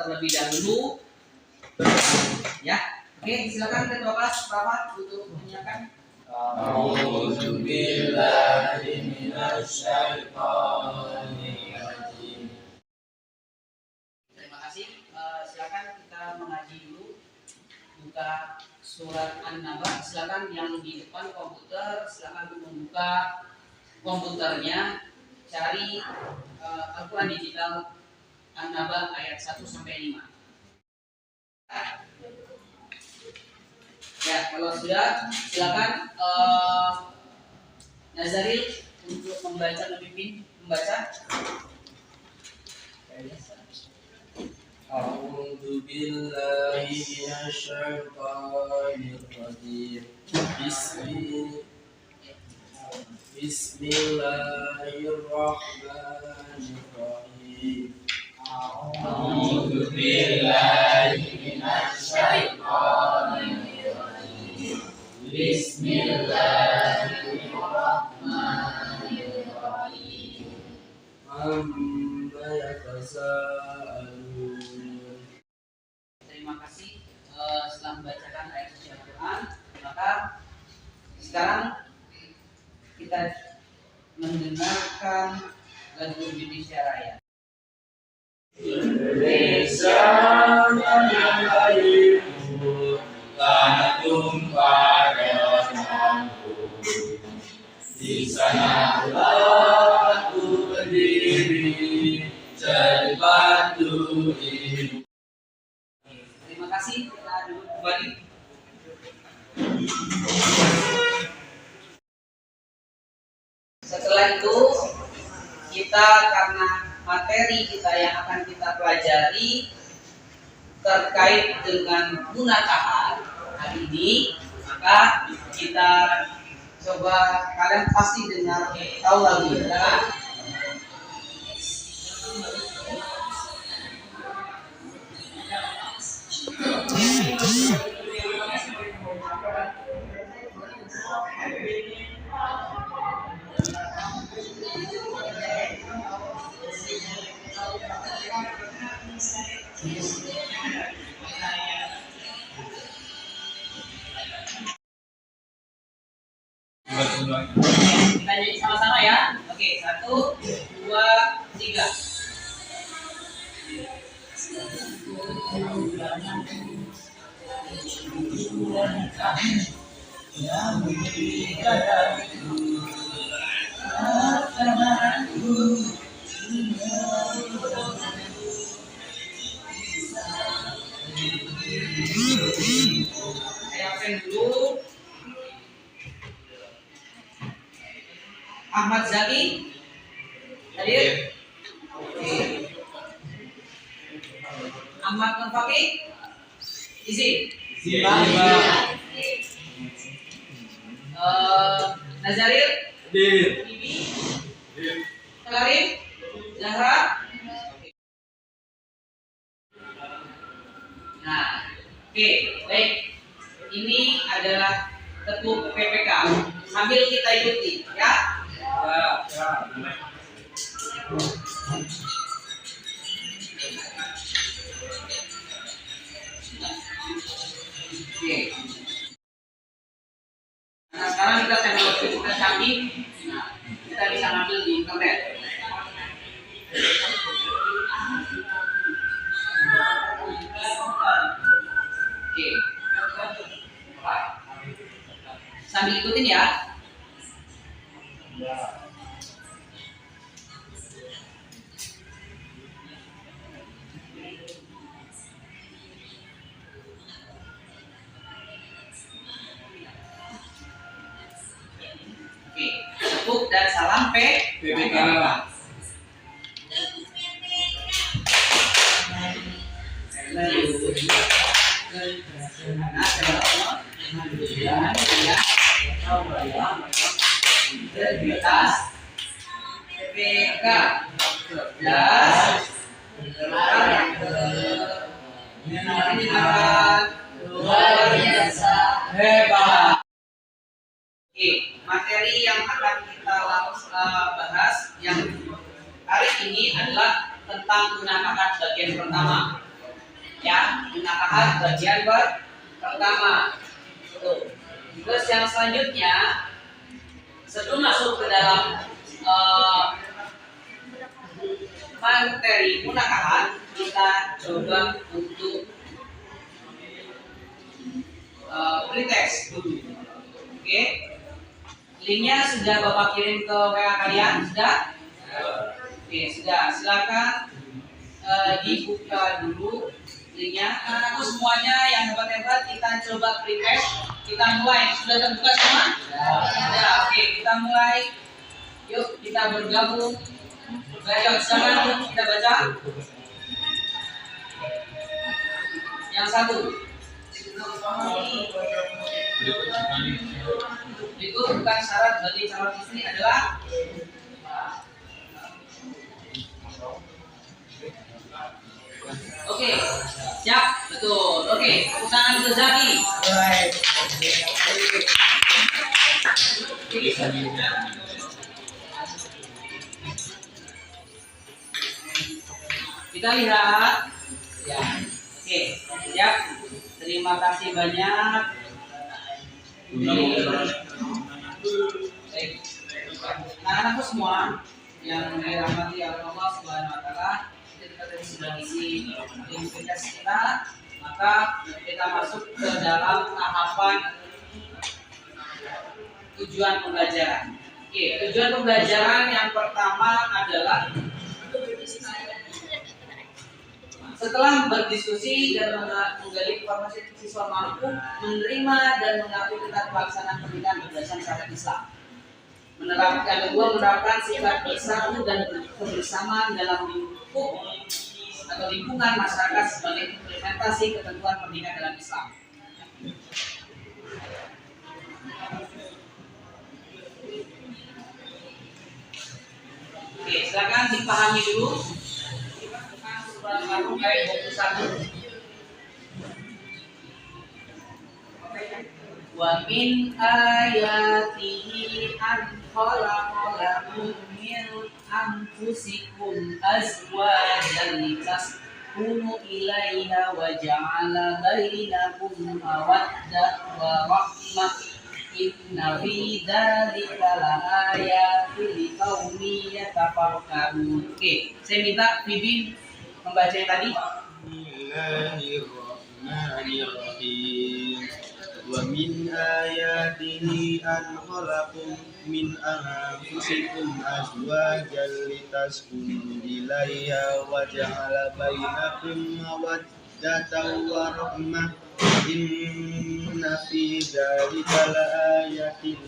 terlebih dahulu. Ya, oke, silakan ketua kelas Bapak untuk menyiapkan. A'udzu billahi minasyaitonir rajim. Terima kasih. Silakan kita mengaji dulu. Buka surat An-Naba. Silakan yang di depan komputer, silakan membuka komputernya, cari Al-Quran digital An-Naba ayat 1 sampai 5. Ya, kalau sudah, silakan Nazaril untuk membaca, memimpin membaca. A'udzu billahi minasyaitonir rajim. Bismillahirrahmanirrahim. A'udzu billahi minasyaitonir rajim. Bismillahirrahmanirrahim. Amma yatasaalun. Terima kasih. Setelah membacakan ayat suci Al-Quran, maka sekarang kita mendengarkan lagu Indonesia Raya. Indonesia tanah airku, tanah tumpah darahku. Di sanalah aku berdiri, jadi batu ibu. Terima kasih. Kita duduk kembali. Setelah itu kita, karena materi kita yang akan kita pelajari terkait dengan munakahat hari ini, maka kita coba, kalian pasti dengar tahu lagu ya. Kita nyanyi sama-sama ya. Oke, 1, 2, 3. Saya dulu. Ahmad Zaki hadir. Ahmad Nurfaki izin. Nazaril Hadir. Bibi Karim Zahra. Nah, oke, baik. Ini adalah ketuk PPK. Sambil kita ikuti, ya. Oke. Nah, sekarang kita teknologi kita canggih. Nah, kita bisa ngambil di internet. Oke. Sambil ikutin ya. Oke, tepuk dan salam PPK. Integritas PPK luar biasa hebat. Oke, materi yang akan kita bahas yang hari ini adalah tentang munakahat bagian pertama. Ya, munakahat bagian pertama. Tuh. Terus yang selanjutnya sebelum masuk ke dalam materi munakahat, kita coba untuk pretest dulu. Oke. Linknya sudah Bapak kirim ke WA kalian, sudah? Oke, sudah. Silakan dibuka dulu linknya. Anak-anakku semuanya yang hebat-hebat, kita coba pretest. Kita mulai. Sudah terbuka semua? Sudah. Oke, kita mulai. Yuk, kita bergabung. Baik, silakan yuk kita baca. Yang satu. Berikut bukan syarat bagi calon istri adalah Oke, siap, betul. Oke, tepuk tangan untuk Zaki. Kita lihat. Ya. Oke, siap. Terima kasih banyak. Baik. Anak-anakku semua yang dirahmati Allah Subhanahu wa taala, kita tadi sudah isi identitas kita, maka kita masuk ke dalam tahapan tujuan pembelajaran. Oke, tujuan pembelajaran yang pertama adalah setelah berdiskusi dan menggali informasi, siswa mampu menerima dan mengakui tentang pelaksanaan pernikahan berdasarkan syariat Islam. Menerapkan sifat bersatu dan kebersamaan dalam lingkungan masyarakat sebagai implementasi ketentuan pernikahan dalam Islam. Oke, silakan dipahami dulu. Surat Al-Rum ayat 21. Wa min ayatihi an khalaqa lakum min anfusikum azwajan litaskunu ilaiha wa ja'ala bainakum mawaddah wa rahmah. Inna fi dzalika laayatin liqaumin yatafakkarun. Oke, saya minta Bibi membaca yang tadi. Bismillahirrahmanirrahim. Wa min ayatihi an khalaqakum min anfusikum azwajan litaskunu ilaiha wa ja'ala bainakum mawaddatan wa rahmah. Inna fi dzalika laayatin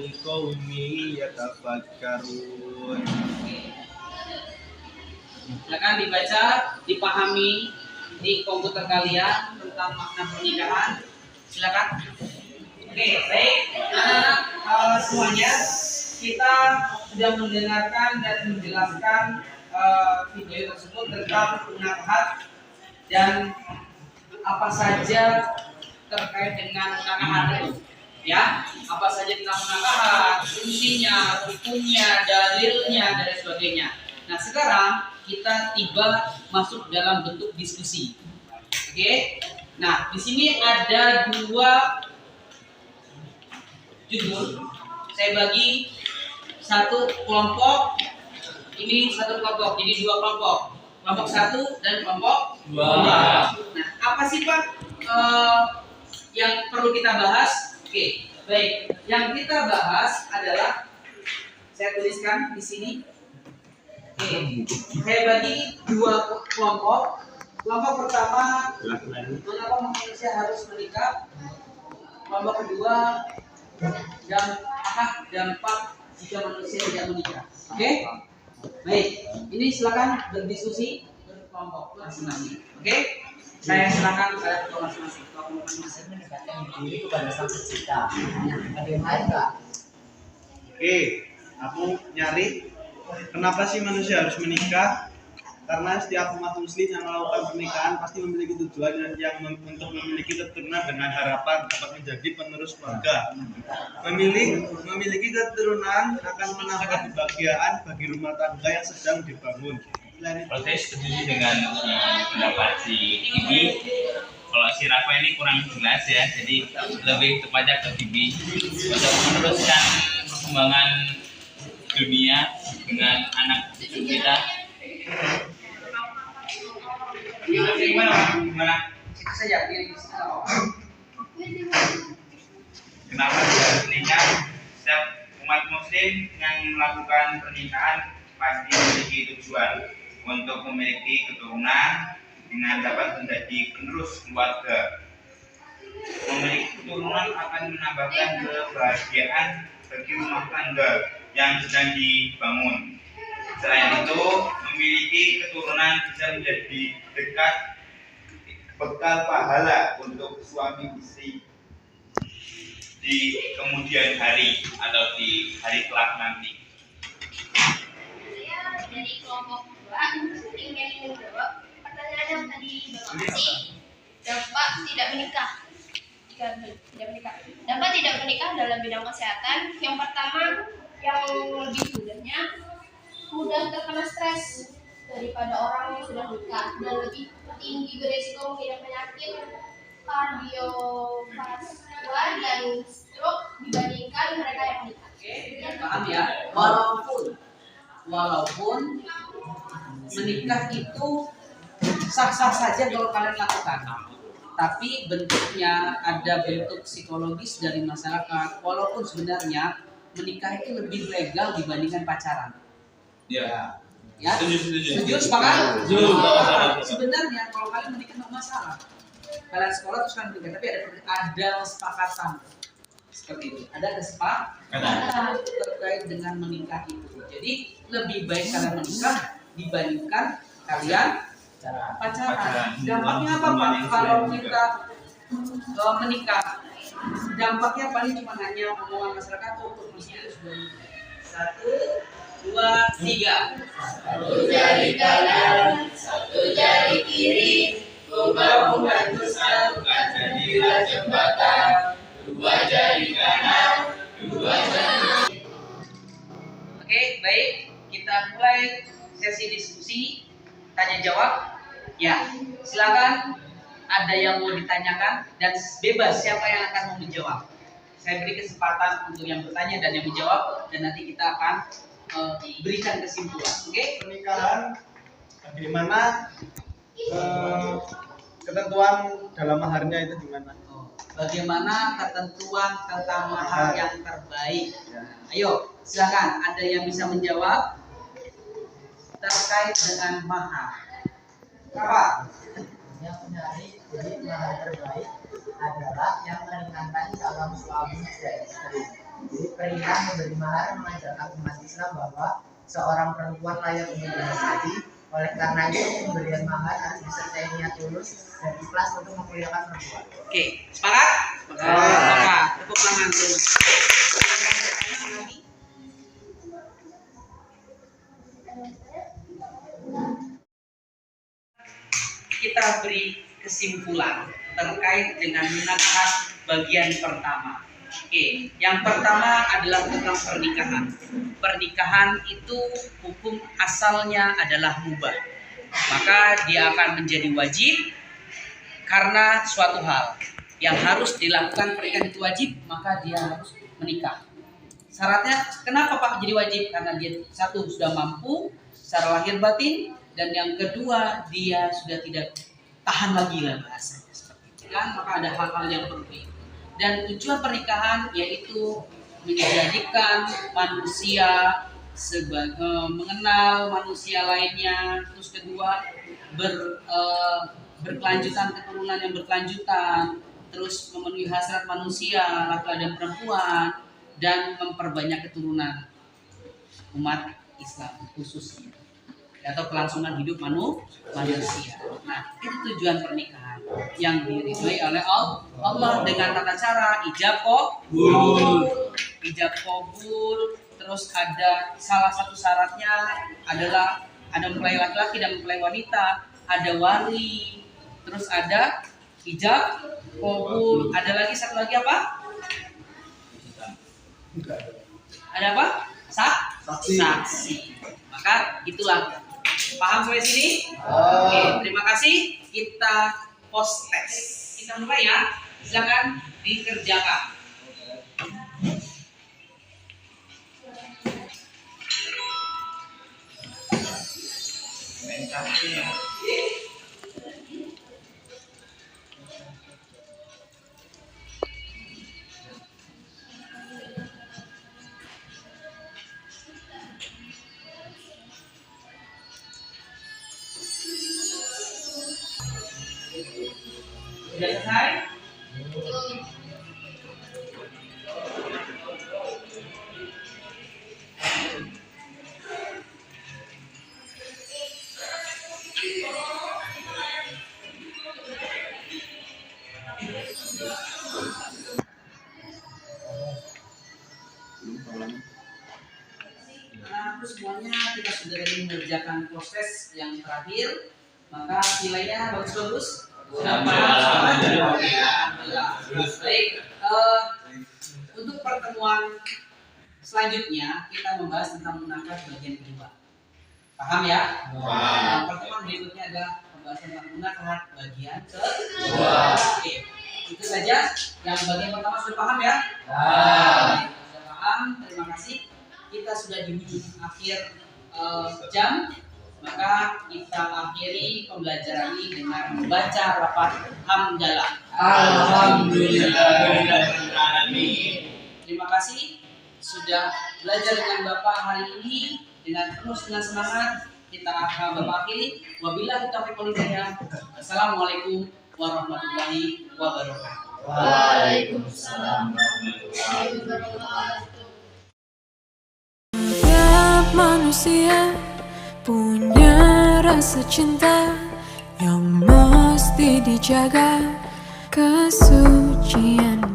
liqaumin yatafakkarun. Silakan dibaca, dipahami di komputer kalian tentang makna pernikahan. Silakan. Oke, baik. Anak-anak semuanya, kita sudah mendengarkan dan menjelaskan video tersebut tentang munakahat dan apa saja terkait dengan munakahat itu. Ya, apa saja tentang munakahat, fungsinya, hukumnya, dalilnya, dan sebagainya. Nah, sekarang kita tiba masuk dalam bentuk diskusi. Oke. Nah, di sini ada dua judul. Saya bagi satu kelompok. Ini satu kelompok, jadi dua kelompok. Kelompok satu dan kelompok dua. Nah, apa sih Pak yang perlu kita bahas? Oke, baik. Yang kita bahas adalah, saya tuliskan di sini. Saya bagi dua kelompok. Kelompok pertama, mengapa manusia harus menikah? Kelompok kedua, dampak jika manusia tidak menikah. Oke? Baik, ini silakan berdiskusi berkelompok masing-masing. Oke? Saya silakan kepada kelompok masing-masing. Kelompok masing-masing mendekatkan diri kepada sang pencipta. Ada yang lain nggak? Oke, aku nyari kenapa sih manusia harus menikah? Karena setiap umat muslim yang melakukan pernikahan pasti memiliki tujuan dan yang untuk memiliki keturunan dengan harapan dapat menjadi penerus keluarga. Memiliki keturunan akan menambah kebahagiaan bagi rumah tangga yang sedang dibangun. Kalau saya setuju dengan pendapat si Ibi. Kalau si Rafa ini kurang jelas ya, jadi lebih tepatnya ke Ibi untuk meneruskan perkembangan dunia dengan anak cucu kita. Gimana? Itu saja. Kenapa kita harus menikah? Setiap umat muslim yang melakukan pernikahan pasti memiliki tujuan untuk memiliki keturunan dengan dapat menjadi penerus keluarga. Memiliki keturunan akan menambahkan kebahagiaan bagi rumah tangga yang sedang dibangun. Selain itu, memiliki keturunan bisa menjadi dekat bekal pahala untuk suami istri di kemudian hari atau di hari kelak nanti. Saya dari kelompok 2 ingin menjawab pertanyaan yang tadi Bapak kasih. Dampak tidak menikah. Jika tidak menikah. Dampak tidak menikah dalam bidang kesehatan. Yang pertama, yang lebih mudahnya mudah terkena stres daripada orang yang sudah nikah dan lebih tinggi beresiko mengidap penyakit kardiovaskular dan stroke dibandingkan mereka yang menikah. Oke, paham ya? Walaupun menikah itu sah-sah saja kalau kalian lakukan, tapi bentuknya ada bentuk psikologis dari masyarakat. Walaupun sebenarnya menikah itu lebih legal dibandingkan pacaran. Ya. Ya, Setuju. sepakat? Setuju. Sebenarnya kalau kalian menikah nggak masalah. Kalian sekolah terus kalian menikah, tapi ada kesepakatan seperti itu. Ada kesepakatan terkait dengan menikah itu. Jadi lebih baik kalian menikah dibandingkan kalian pacaran. Dampaknya apa Pak? Kalau kita menikah, dampaknya paling cuma hanya omongan masyarakat untuk muslim sudah 1, 2, 3. Satu jari kanan, satu jari kiri, Bunga-bunga satukan jadilah jembatan. Dua jari kanan, dua jari. Oke, baik. Kita mulai sesi diskusi tanya jawab. Ya, silakan. Ada yang mau ditanyakan dan bebas siapa yang akan mau menjawab. Saya beri kesempatan untuk yang bertanya dan yang menjawab dan nanti kita akan berikan kesimpulan. Oke? Pernikahan bagaimana ketentuan dalam maharnya itu gimana? Bagaimana ketentuan tentang mahar yang terbaik? Ayo, silakan. Ada yang bisa menjawab terkait dengan mahar? Apa? Yang menarik jadi mahar terbaik adalah yang meringankan dalam suami dan istri. Jadi perintah memberi mahar mengajarkan umat Islam bahwa seorang perempuan layak untuk dihormati. Oleh karena itu pemberian mahar harus disertai niat tulus dan ikhlas untuk memuliakan perempuan. Oke, sepakat? Sepakat. Tepuk tangan dulu. Kita beri kesimpulan terkait dengan nasihat bagian pertama. Oke, yang pertama adalah tentang pernikahan. Pernikahan itu hukum asalnya adalah mubah. Maka dia akan menjadi wajib karena suatu hal yang harus dilakukan. Pernikahan itu wajib, maka dia harus menikah. Syaratnya kenapa Pak jadi wajib? Karena dia satu sudah mampu secara lahir batin, dan yang kedua dia sudah tidak tahan lagi lah bahasanya seperti itu kan. Maka ada hal-hal yang perlu. Dan tujuan pernikahan yaitu menjadikan manusia sebagai mengenal manusia lainnya, terus kedua berkelanjutan, keturunan yang berkelanjutan, terus memenuhi hasrat manusia laki-laki dan perempuan, dan memperbanyak keturunan umat Islam khususnya, atau kelangsungan hidup manusia. Nah, itu tujuan pernikahan yang diridhoi oleh Allah dengan tata cara ijab kabul. Terus ada salah satu syaratnya adalah ada mempelai laki-laki dan mempelai wanita, ada wali, terus ada ijab kabul. Ada lagi satu lagi apa? Ada apa? Saksi. Maka itulah Paham sampai sini? Oke, terima kasih. Kita post test. Kita mulai ya. Silakan dikerjakan. Sudah selesai? Nah, semuanya kita sudah mengerjakan proses yang terakhir, maka nilainya bagus-bagus. Alhamdulillah. Baik, untuk pertemuan selanjutnya kita membahas tentang munakah bagian kedua. Paham ya? Pertemuan berikutnya adalah pembahasan tentang munakah bagian kedua. Oke, itu saja. Yang bagian pertama sudah paham ya? Sudah paham. Terima kasih. Kita sudah di ujung akhir jam, maka kita akhiri pembelajaran ini dengan membaca lafaz hamdalah. Alhamdulillahirrahmanirrahim. Terima kasih sudah belajar dengan Bapak hari ini dengan penuh dengan semangat. Kita akan Bapak akhiri. Wabillahi taufiq wal hidayah. Assalamualaikum warahmatullahi wabarakatuh. Waalaikumsalam warahmatullahi wabarakatuh. Setiap manusia punya rasa cinta yang mesti dijaga kesucian.